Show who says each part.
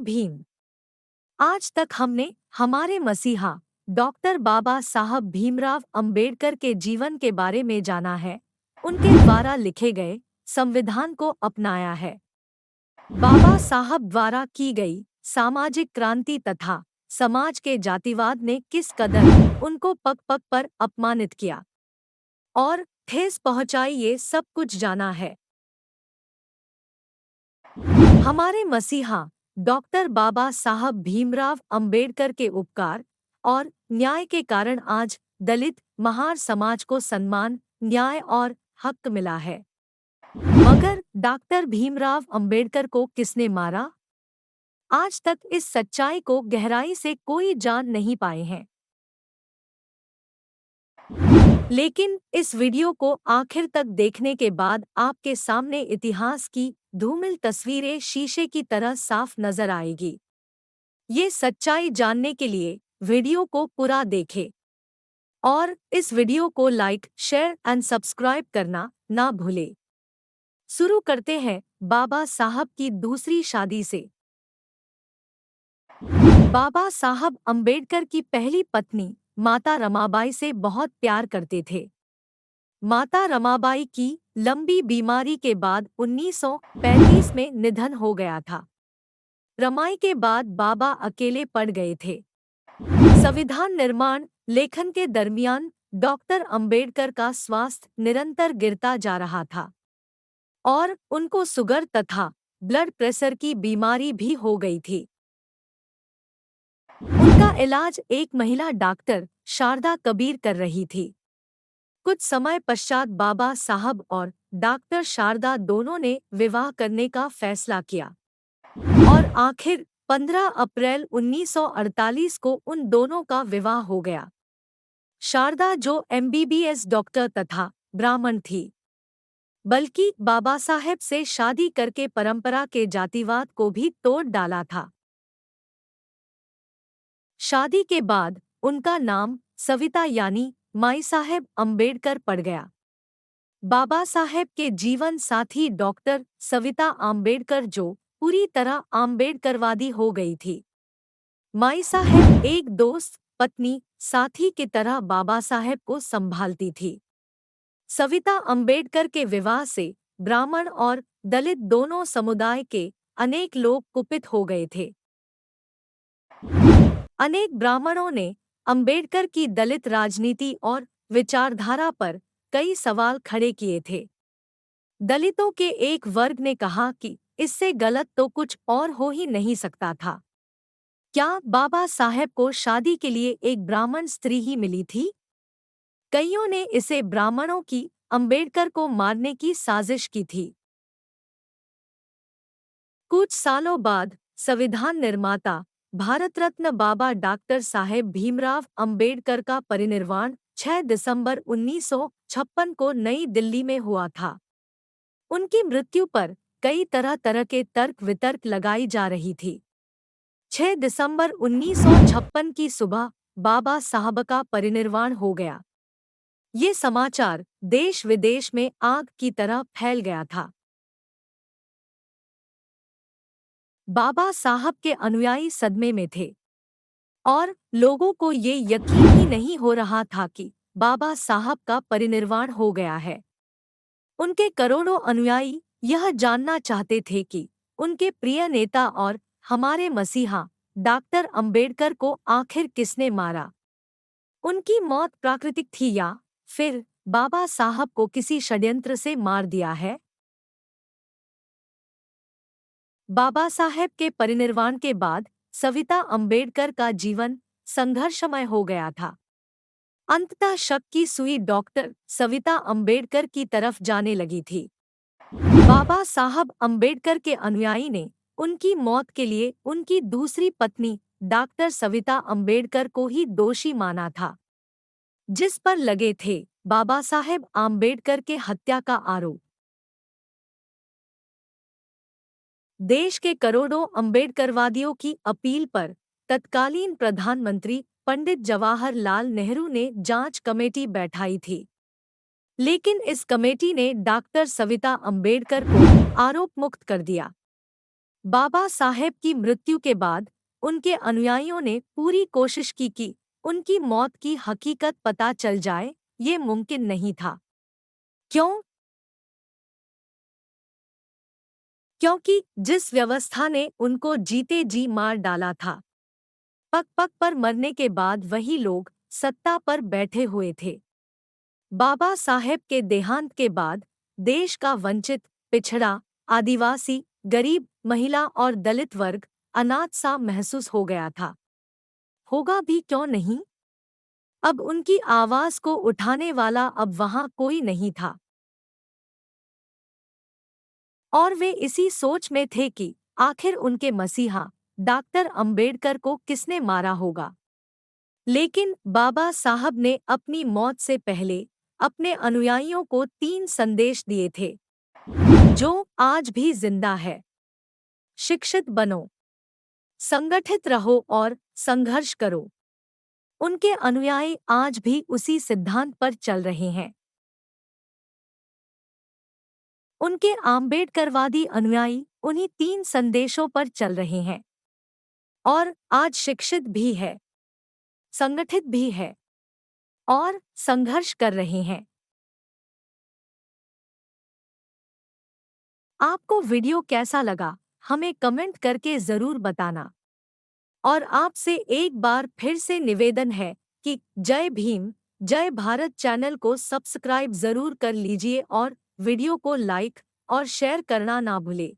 Speaker 1: भीम। आज तक हमने हमारे मसीहा डॉक्टर बाबा साहब भीमराव अंबेडकर के जीवन के बारे में जाना है, उनके द्वारा लिखे गए संविधान को अपनाया है। बाबा साहब द्वारा की गई सामाजिक क्रांति तथा समाज के जातिवाद ने किस कदर उनको पग पग पर अपमानित किया और ठेस पहुंचाई, ये सब कुछ जाना है। हमारे मसीहा डॉक्टर बाबा साहब भीमराव अंबेडकर के उपकार और न्याय के कारण आज दलित महार समाज को सम्मान, न्याय और हक मिला है। मगर डॉक्टर भीमराव अंबेडकर को किसने मारा? आज तक इस सच्चाई को गहराई से कोई जान नहीं पाए हैं। लेकिन इस वीडियो को आखिर तक देखने के बाद आपके सामने इतिहास की धूमिल तस्वीरें शीशे की तरह साफ नजर आएगी। ये सच्चाई जानने के लिए वीडियो को पूरा देखें और इस वीडियो को लाइक, शेयर एंड सब्सक्राइब करना ना भूलें। शुरू करते हैं बाबा साहब की दूसरी शादी से। बाबा साहब अंबेडकर की पहली पत्नी माता रमाबाई से बहुत प्यार करते थे। माता रमाबाई की लंबी बीमारी के बाद 1935 में निधन हो गया था। रमाई के बाद बाबा अकेले पड़ गए थे। संविधान निर्माण लेखन के दरमियान डॉक्टर अंबेडकर का स्वास्थ्य निरंतर गिरता जा रहा था और उनको शुगर तथा ब्लड प्रेशर की बीमारी भी हो गई थी। उनका इलाज एक महिला डॉक्टर शारदा कबीर कर रही थी। कुछ समय पश्चात बाबा साहब और डॉक्टर शारदा दोनों ने विवाह करने का फैसला किया और आखिर 15 अप्रैल 1948 को उन दोनों का विवाह हो गया। शारदा जो एमबीबीएस डॉक्टर तथा ब्राह्मण थी, बल्कि बाबा साहेब से शादी करके परंपरा के जातिवाद को भी तोड़ डाला था। शादी के बाद उनका नाम सविता यानी माई साहेब अंबेडकर पड़ गया। बाबा साहेब के जीवन साथी डॉक्टर सविता अंबेडकर जो पूरी तरह अंबेडकरवादी हो गई थी। माई साहेब एक दोस्त, पत्नी, साथी की तरह बाबा साहेब को संभालती थी। सविता अंबेडकर के विवाह से ब्राह्मण और दलित दोनों समुदाय के अनेक लोग कुपित हो गए थे। अनेक ब्राह्मणों ने अंबेडकर की दलित राजनीति और विचारधारा पर कई सवाल खड़े किए थे। दलितों के एक वर्ग ने कहा कि इससे गलत तो कुछ और हो ही नहीं सकता था। क्या बाबा साहेब को शादी के लिए एक ब्राह्मण स्त्री ही मिली थी? कईयों ने इसे ब्राह्मणों की अंबेडकर को मारने की साजिश की थी। कुछ सालों बाद संविधान निर्माता भारत रत्न बाबा डॉक्टर साहेब भीमराव अंबेडकर का परिनिर्वाण 6 दिसंबर 1956 को नई दिल्ली में हुआ था। उनकी मृत्यु पर कई तरह के तर्क वितर्क लगाई जा रही थी। 6 दिसंबर 1956 की सुबह बाबा साहब का परिनिर्वाण हो गया। ये समाचार देश विदेश में आग की तरह फैल गया था। बाबा साहब के अनुयायी सदमे में थे और लोगों को ये यकीन ही नहीं हो रहा था कि बाबा साहब का परिनिर्वाण हो गया है। उनके करोड़ों अनुयायी यह जानना चाहते थे कि उनके प्रिय नेता और हमारे मसीहा डॉक्टर अंबेडकर को आखिर किसने मारा। उनकी मौत प्राकृतिक थी या फिर बाबा साहब को किसी षड्यंत्र से मार दिया है। बाबा साहेब के परिनिर्वाण के बाद सविता अंबेडकर का जीवन संघर्षमय हो गया था। अंततः शक की सुई डॉक्टर सविता अंबेडकर की तरफ जाने लगी थी। बाबा साहब अंबेडकर के अनुयायी ने उनकी मौत के लिए उनकी दूसरी पत्नी डॉक्टर सविता अंबेडकर को ही दोषी माना था, जिस पर लगे थे बाबा साहेब अंबेडकर के हत्या का आरोप। देश के करोड़ों अंबेडकरवादियों की अपील पर तत्कालीन प्रधानमंत्री पंडित जवाहरलाल नेहरू ने जांच कमेटी बैठाई थी, लेकिन इस कमेटी ने डॉक्टर सविता अंबेडकर को आरोप मुक्त कर दिया। बाबा साहेब की मृत्यु के बाद उनके अनुयायियों ने पूरी कोशिश की कि उनकी मौत की हकीकत पता चल जाए। ये मुमकिन नहीं था। क्यों? क्योंकि जिस व्यवस्था ने उनको जीते जी मार डाला था, पग पग पर मरने के बाद वही लोग सत्ता पर बैठे हुए थे। बाबा साहेब के देहांत के बाद देश का वंचित, पिछड़ा, आदिवासी, गरीब, महिला और दलित वर्ग अनाथ सा महसूस हो गया था। होगा भी क्यों नहीं? अब उनकी आवाज को उठाने वाला अब वहां कोई नहीं था। और वे इसी सोच में थे कि आखिर उनके मसीहा डॉक्टर अंबेडकर को किसने मारा होगा। लेकिन बाबा साहब ने अपनी मौत से पहले अपने अनुयायियों को 3 संदेश दिए थे, जो आज भी जिंदा है। शिक्षित बनो, संगठित रहो और संघर्ष करो। उनके अनुयायी आज भी उसी सिद्धांत पर चल रहे हैं। उनके आम्बेडकरवादी अनुयायी उन्हीं 3 संदेशों पर चल रहे हैं और आज शिक्षित भी है, संगठित भी है और संघर्ष कर रहे हैं। आपको वीडियो कैसा लगा, हमें कमेंट करके ज़रूर बताना। और आपसे एक बार फिर से निवेदन है कि जय भीम, जय भारत चैनल को सब्सक्राइब ज़रूर कर लीजिए और वीडियो को लाइक और शेयर करना ना भूलें।